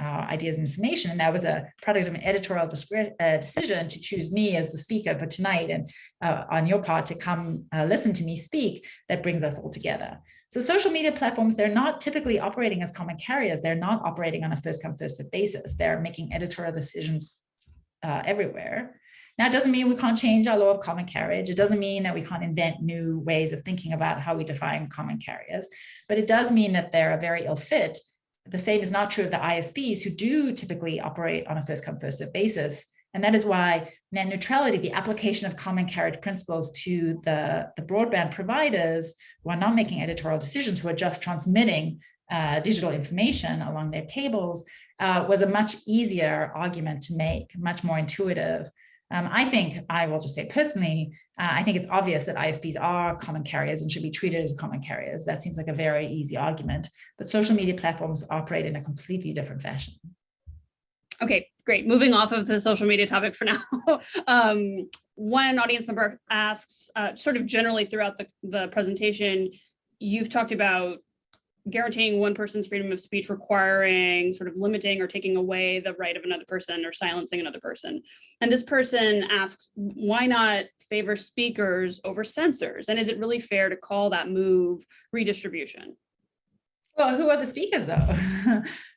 ideas and information. And that was a product of an editorial decision to choose me as the speaker for tonight, and on your part to come listen to me speak. That brings us all together. So social media platforms, they're not typically operating as common carriers. They're not operating on a first come, first served basis. They're making editorial decisions everywhere. Now, it doesn't mean we can't change our law of common carriage. It doesn't mean that we can't invent new ways of thinking about how we define common carriers, but it does mean that they're a very ill fit. The same is not true of the ISPs, who do typically operate on a first come, first served basis. And that is why net neutrality, the application of common carriage principles to the broadband providers who are not making editorial decisions, who are just transmitting digital information along their cables, was a much easier argument to make, much more intuitive. I think, I will just say personally, I think it's obvious that ISPs are common carriers and should be treated as common carriers. That seems like a very easy argument, but social media platforms operate in a completely different fashion. Okay, great. Moving off of the social media topic for now. One audience member asks, sort of generally throughout the presentation, you've talked about guaranteeing one person's freedom of speech requiring sort of limiting or taking away the right of another person or silencing another person. And this person asks, why not favor speakers over censors? And is it really fair to call that move redistribution? Well, who are the speakers though?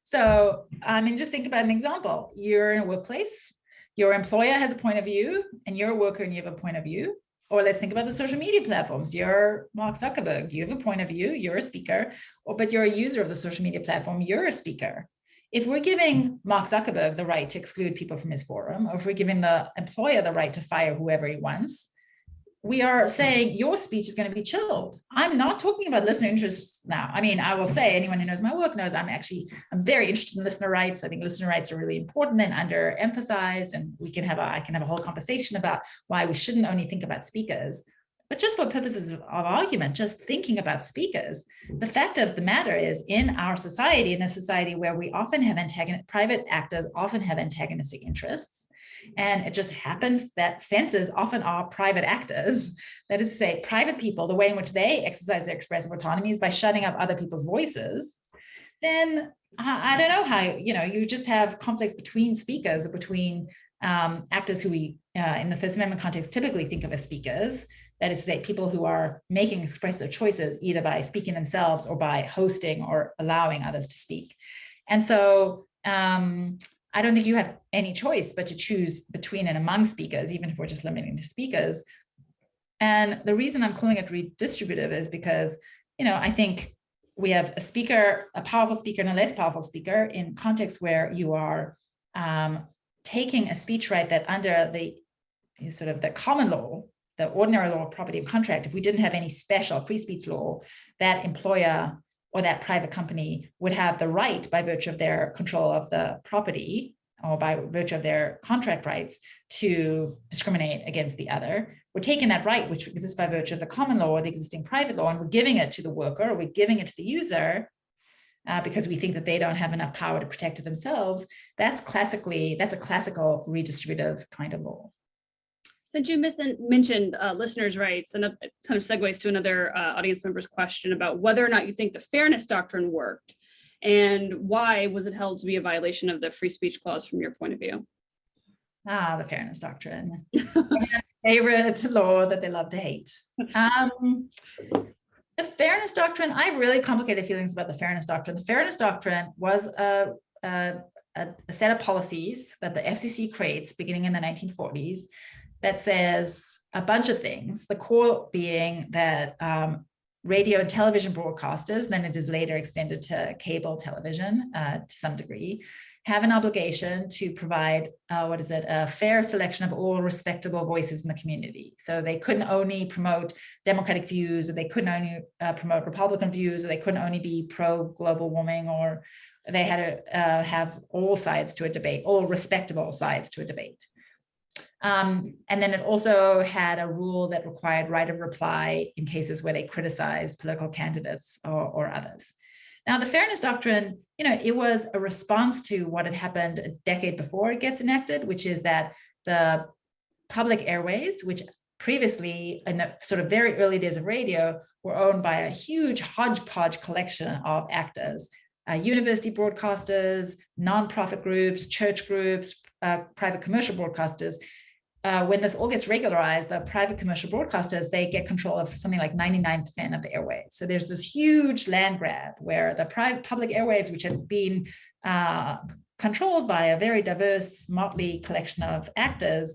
So, I mean, just think about an example. You're in a workplace, your employer has a point of view, and you're a worker and you have a point of view. Or let's think about the social media platforms. You're Mark Zuckerberg, you have a point of view, you're a speaker, but you're a user of the social media platform, you're a speaker. If we're giving Mark Zuckerberg the right to exclude people from his forum, or if we're giving the employer the right to fire whoever he wants, we are saying your speech is going to be chilled. I'm not talking about listener interests now. I mean, I will say, anyone who knows my work knows I'm very interested in listener rights. I think listener rights are really important and underemphasized, and I can have a whole conversation about why we shouldn't only think about speakers. But just for purposes of argument, just thinking about speakers, the fact of the matter is, in our society, in a society where we often have private actors often have antagonistic interests, and it just happens that censors often are private actors. That is to say, private people, the way in which they exercise their expressive autonomy is by shutting up other people's voices. Then I don't know how, you just have conflicts between speakers or between actors who we, in the First Amendment context, typically think of as speakers. That is to say, people who are making expressive choices either by speaking themselves or by hosting or allowing others to speak. And so, I don't think you have any choice but to choose between and among speakers, even if we're just limiting the speakers. And the reason I'm calling it redistributive is because, I think we have a powerful speaker and a less powerful speaker in contexts where you are taking a speech right that under the sort of the common law the ordinary law of property and contract, if we didn't have any special free speech law, that employer or that private company would have the right, by virtue of their control of the property or by virtue of their contract rights, to discriminate against the other. We're taking that right, which exists by virtue of the common law or the existing private law, and we're giving it to the worker, or we're giving it to the user because we think that they don't have enough power to protect it themselves. That's a classical redistributive kind of law. Since you mentioned listeners' rights, and it kind of segues to another audience member's question about whether or not you think the Fairness Doctrine worked, and why was it held to be a violation of the free speech clause from your point of view? The Fairness Doctrine. Favorite law that they love to hate. The Fairness Doctrine, I have really complicated feelings about the Fairness Doctrine. The Fairness Doctrine was a set of policies that the FCC creates beginning in the 1940s that says a bunch of things, the core being that radio and television broadcasters, then it is later extended to cable television to some degree, have an obligation to provide, a fair selection of all respectable voices in the community. So they couldn't only promote Democratic views, or they couldn't only promote Republican views, or they couldn't only be pro-global warming, or they had to have all sides to a debate, all respectable sides to a debate. And then it also had a rule that required right of reply in cases where they criticized political candidates or others. Now, the Fairness Doctrine, it was a response to what had happened a decade before it gets enacted, which is that the public airways, which previously in the sort of very early days of radio were owned by a huge hodgepodge collection of actors, university broadcasters, nonprofit groups, church groups, private commercial broadcasters. When this all gets regularized, the private commercial broadcasters, they get control of something like 99% of the airwaves. So there's this huge land grab where the public airwaves, which have been controlled by a very diverse, motley collection of actors,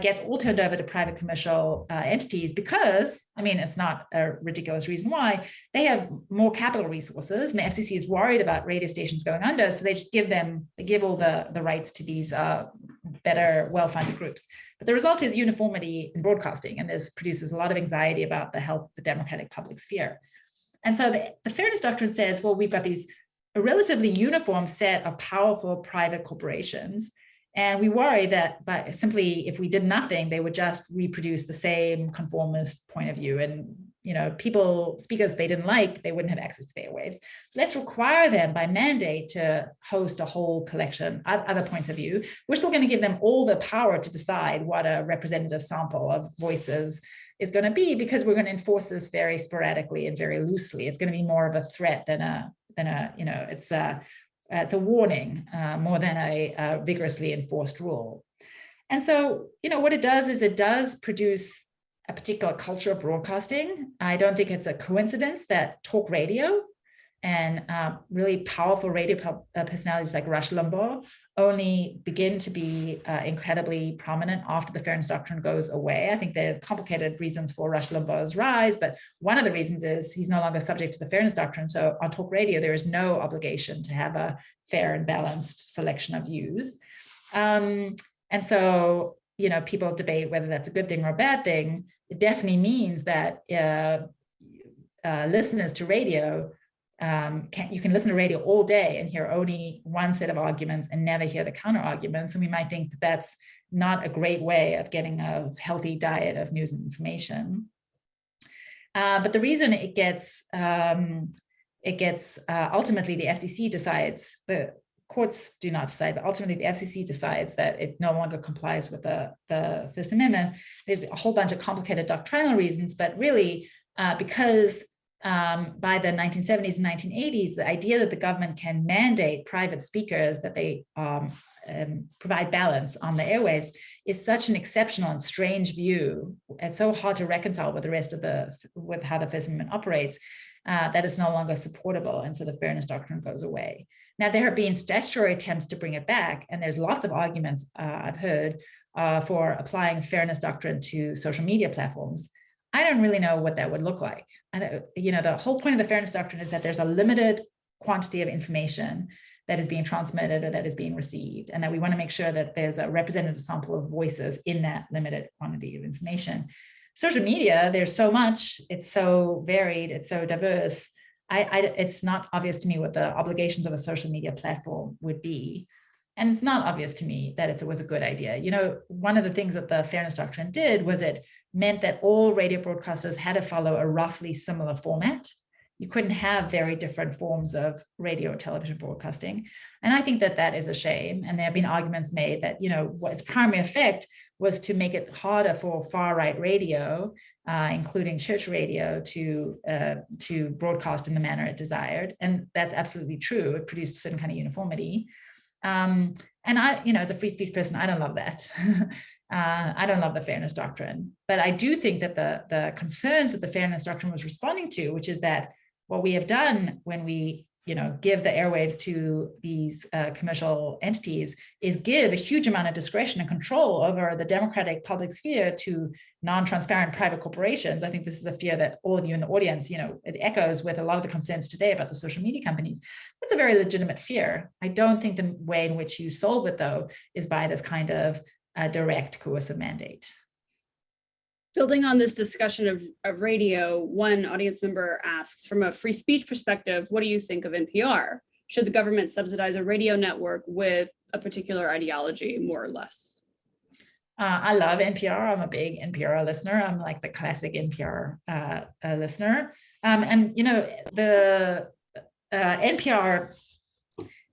gets all turned over to private commercial entities because, it's not a ridiculous reason why, they have more capital resources, and the FCC is worried about radio stations going under, so they just give all the rights to these better, well-funded groups. But the result is uniformity in broadcasting, and this produces a lot of anxiety about the health of the democratic public sphere. And so the Fairness Doctrine says, well, we've got a relatively uniform set of powerful private corporations, and we worry that if we did nothing, they would just reproduce the same conformist point of view. And, speakers they didn't like, they wouldn't have access to the airwaves. So let's require them by mandate to host a whole collection of other points of view. We're still going to give them all the power to decide what a representative sample of voices is going to be, because we're going to enforce this very sporadically and very loosely. It's going to be more of a threat than it's a warning more than a vigorously enforced rule. And so, what it does is it does produce a particular culture of broadcasting. I don't think it's a coincidence that talk radio and really powerful radio personalities like Rush Limbaugh only begin to be incredibly prominent after the Fairness Doctrine goes away. I think there's complicated reasons for Rush Limbaugh's rise, but one of the reasons is he's no longer subject to the Fairness Doctrine. So on talk radio, there is no obligation to have a fair and balanced selection of views. And so, people debate whether that's a good thing or a bad thing. It definitely means that listeners to radio, you can listen to radio all day and hear only one set of arguments and never hear the counter arguments. And we might think that that's not a great way of getting a healthy diet of news and information. But the reason it gets ultimately the FCC decides, the courts do not decide, but ultimately the FCC decides that it no longer complies with the First Amendment. There's a whole bunch of complicated doctrinal reasons, but really because by the 1970s and 1980s, the idea that the government can mandate private speakers that they provide balance on the airwaves is such an exceptional and strange view. It's so hard to reconcile with the rest of with how the First Amendment operates that it's no longer supportable. And so the Fairness Doctrine goes away. Now, there have been statutory attempts to bring it back, and there's lots of arguments I've heard for applying Fairness Doctrine to social media platforms. I don't really know what that would look like. The whole point of the Fairness Doctrine is that there's a limited quantity of information that is being transmitted or that is being received, and that we want to make sure that there's a representative sample of voices in that limited quantity of information. social media, there's so much, it's so varied, it's so diverse. It's not obvious to me what the obligations of a social media platform would be. And it's not obvious to me that it was a good idea. You know, one of the things that the Fairness Doctrine did was it meant that all radio broadcasters had to follow a roughly similar format. You couldn't have very different forms of radio or television broadcasting. And I think that that is a shame. And there have been arguments made that, you know, what its primary effect was to make it harder for far-right radio, including church radio, to broadcast in the manner it desired. And that's absolutely true. It produced a certain kind of uniformity. And I, you know, as a free speech person, I don't love that. I don't love the Fairness Doctrine. But I do think that the concerns that the Fairness Doctrine was responding to, which is that what we have done when we, you know, give the airwaves to these commercial entities is give a huge amount of discretion and control over the democratic public sphere to non-transparent private corporations. I think this is a fear that all of you in the audience, you know, it echoes with a lot of the concerns today about the social media companies. That's a very legitimate fear. I don't think the way in which you solve it, though, is by this kind of direct coercive mandate. Building on this discussion of radio, one audience member asks, from a free speech perspective, what do you think of NPR? Should the government subsidize a radio network with a particular ideology, more or less? I love NPR. I'm a big NPR listener. I'm like the classic NPR listener. And, you know, the NPR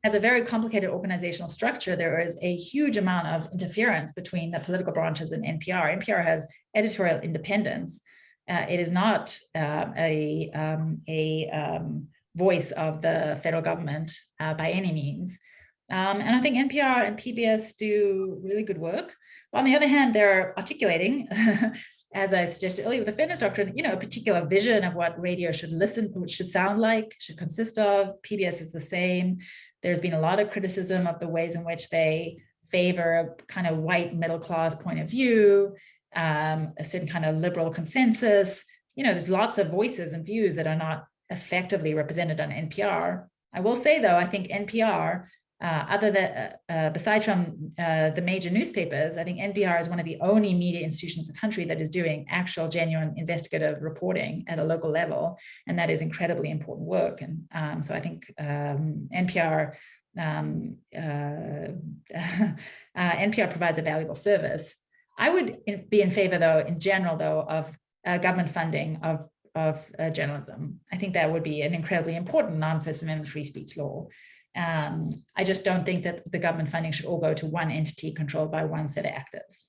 has a very complicated organizational structure. There is a huge amount of interference between the political branches and NPR. NPR has editorial independence. It is not a voice of the federal government by any means. And I think NPR and PBS do really good work. But on the other hand, they're articulating, as I suggested earlier with the Fairness Doctrine, you know, a particular vision of what radio should sound like, should consist of. PBS is the same. There's been a lot of criticism of the ways in which they favor a kind of white middle class point of view, a certain kind of liberal consensus. You know, there's lots of voices and views that are not effectively represented on NPR. I will say, though, I think NPR, besides from the major newspapers, I think NPR is one of the only media institutions in the country that is doing actual, genuine investigative reporting at a local level, and that is incredibly important work. And so I think NPR provides a valuable service. I would be in favor, though, in general, though, of government funding of journalism. I think that would be an incredibly important non-First Amendment free speech law. I just don't think that the government funding should all go to one entity controlled by one set of actors.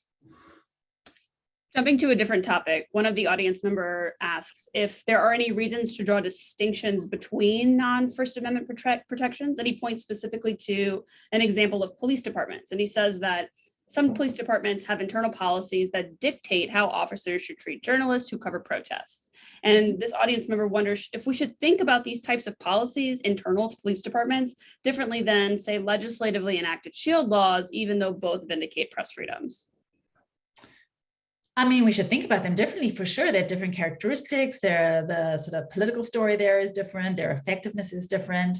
Jumping to a different topic, one of the audience member asks if there are any reasons to draw distinctions between non-First Amendment protections, and he points specifically to an example of police departments. And he says that some police departments have internal policies that dictate how officers should treat journalists who cover protests. And this audience member wonders if we should think about these types of policies, internal to police departments, differently than, say, legislatively enacted shield laws, even though both vindicate press freedoms. I mean, we should think about them differently for sure. They have different characteristics. The sort of political story there is different. Their effectiveness is different.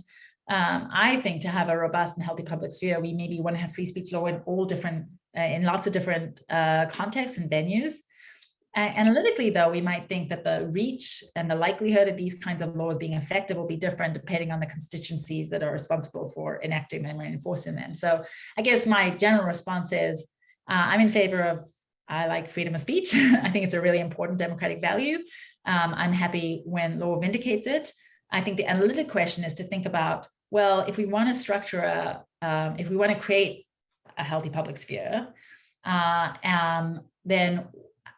I think to have a robust and healthy public sphere, we maybe want to have free speech law in lots of different contexts and venues. Analytically, though, we might think that the reach and the likelihood of these kinds of laws being effective will be different depending on the constituencies that are responsible for enacting them and enforcing them. So I guess my general response is I'm in favor of, I like freedom of speech. I think it's a really important democratic value. I'm happy when law vindicates it. I think the analytic question is to think about, well, if we want to structure if we want to create a healthy public sphere, then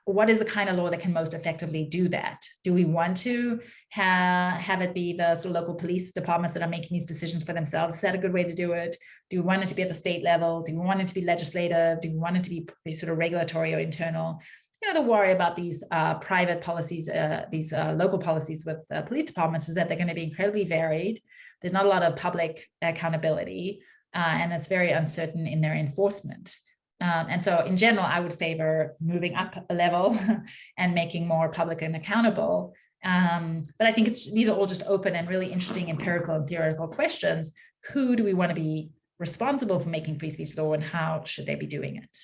what is the kind of law that can most effectively do that? Do we want to have it be the sort of local police departments that are making these decisions for themselves? Is that a good way to do it? Do we want it to be at the state level? Do we want it to be legislative? Do we want it to be sort of regulatory or internal? You know, the worry about these private policies, these local policies with police departments is that they're going to be incredibly varied. There's not a lot of public accountability, and it's very uncertain in their enforcement. And so in general, I would favor moving up a level and making more public and accountable. But I think these are all just open and really interesting empirical and theoretical questions. Who do we want to be responsible for making free speech law, and how should they be doing it?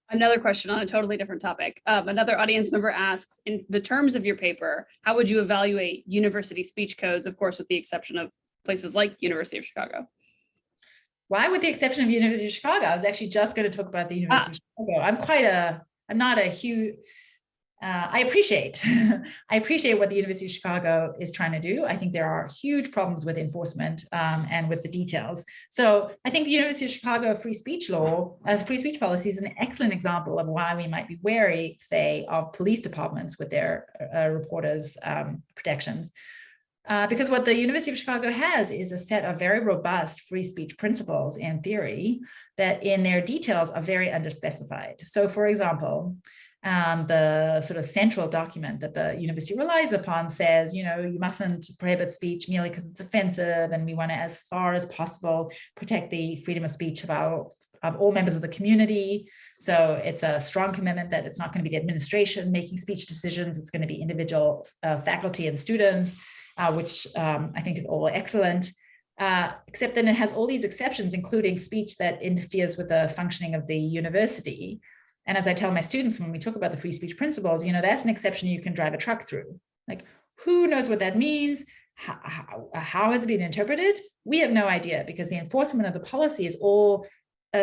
Another question on a totally different topic. Another audience member asks, in the terms of your paper, how would you evaluate university speech codes, of course, with the exception of places like University of Chicago? Why, with the exception of University of Chicago? I was actually just going to talk about the University of Chicago. I'm not a huge, I appreciate what the University of Chicago is trying to do. I think there are huge problems with enforcement and with the details. So I think the University of Chicago free speech law, free speech policy is an excellent example of why we might be wary, say, of police departments with their reporters' protections. Because what the University of Chicago has is a set of very robust free speech principles and theory that in their details are very underspecified. So for example, the sort of central document that the university relies upon says, you mustn't prohibit speech merely because it's offensive, and we want to, as far as possible, protect the freedom of speech of all members of the community. So it's a strong commitment that it's not going to be the administration making speech decisions. It's going to be individual faculty and students, which I think is all excellent. Except then it has all these exceptions, including speech that interferes with the functioning of the university. And as I tell my students when we talk about the free speech principles, that's an exception you can drive a truck through. Like, who knows what that means? How has it been interpreted? We have no idea, because the enforcement of the policy is all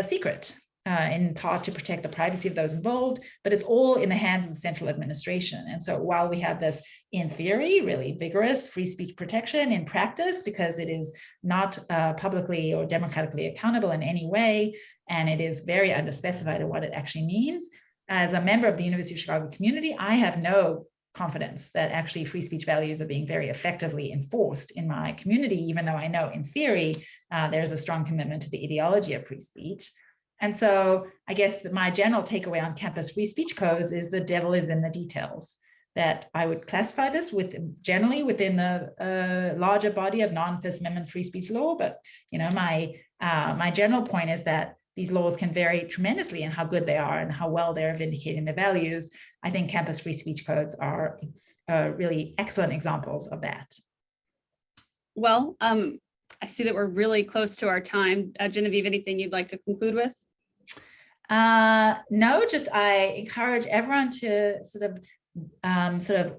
secret, in part to protect the privacy of those involved, but it's all in the hands of the central administration. And so while we have this, in theory, really vigorous free speech protection, in practice, because it is not publicly or democratically accountable in any way, and it is very underspecified in what it actually means, as a member of the University of Chicago community, I have no confidence that actually free speech values are being very effectively enforced in my community, even though I know in theory, there's a strong commitment to the ideology of free speech. And so I guess that my general takeaway on campus free speech codes is the devil is in the details, that I would classify this generally within the larger body of non-First Amendment free speech law. But my general point is that these laws can vary tremendously in how good they are and how well they're vindicating their values. I think campus free speech codes are really excellent examples of that. Well, I see that we're really close to our time. Genevieve, anything you'd like to conclude with? No, just I encourage everyone to sort of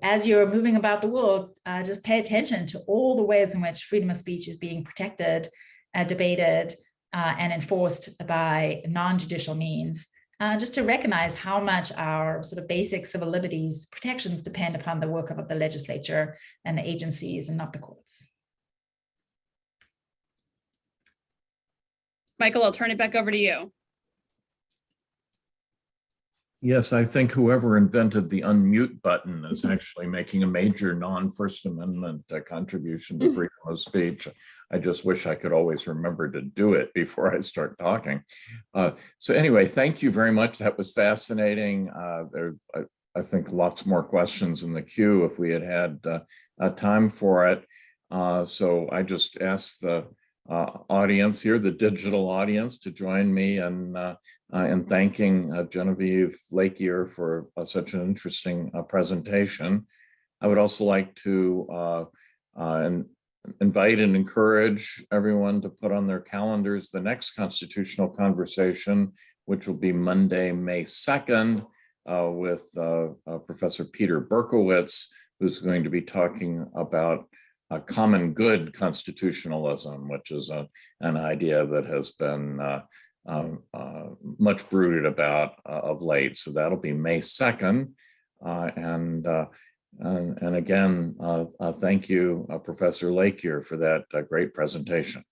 as you're moving about the world, just pay attention to all the ways in which freedom of speech is being protected, debated, and enforced by non-judicial means, just to recognize how much our sort of basic civil liberties protections depend upon the work of the legislature and the agencies and not the courts. Michael, I'll turn it back over to you. Yes, I think whoever invented the unmute button is actually making a major non-First Amendment contribution to freedom of speech. I just wish I could always remember to do it before I start talking. So anyway, thank you very much. That was fascinating. I think lots more questions in the queue if we had time for it. So I just asked the audience here, the digital audience, to join me in thanking Genevieve Lakier for such an interesting presentation. I would also like to invite and encourage everyone to put on their calendars the next constitutional conversation, which will be Monday, May 2nd, with Professor Peter Berkowitz, who's going to be talking about common good constitutionalism, which is an idea that has been much brooded about of late. So that'll be May 2nd. And again, thank you, Professor Lakier, for that great presentation.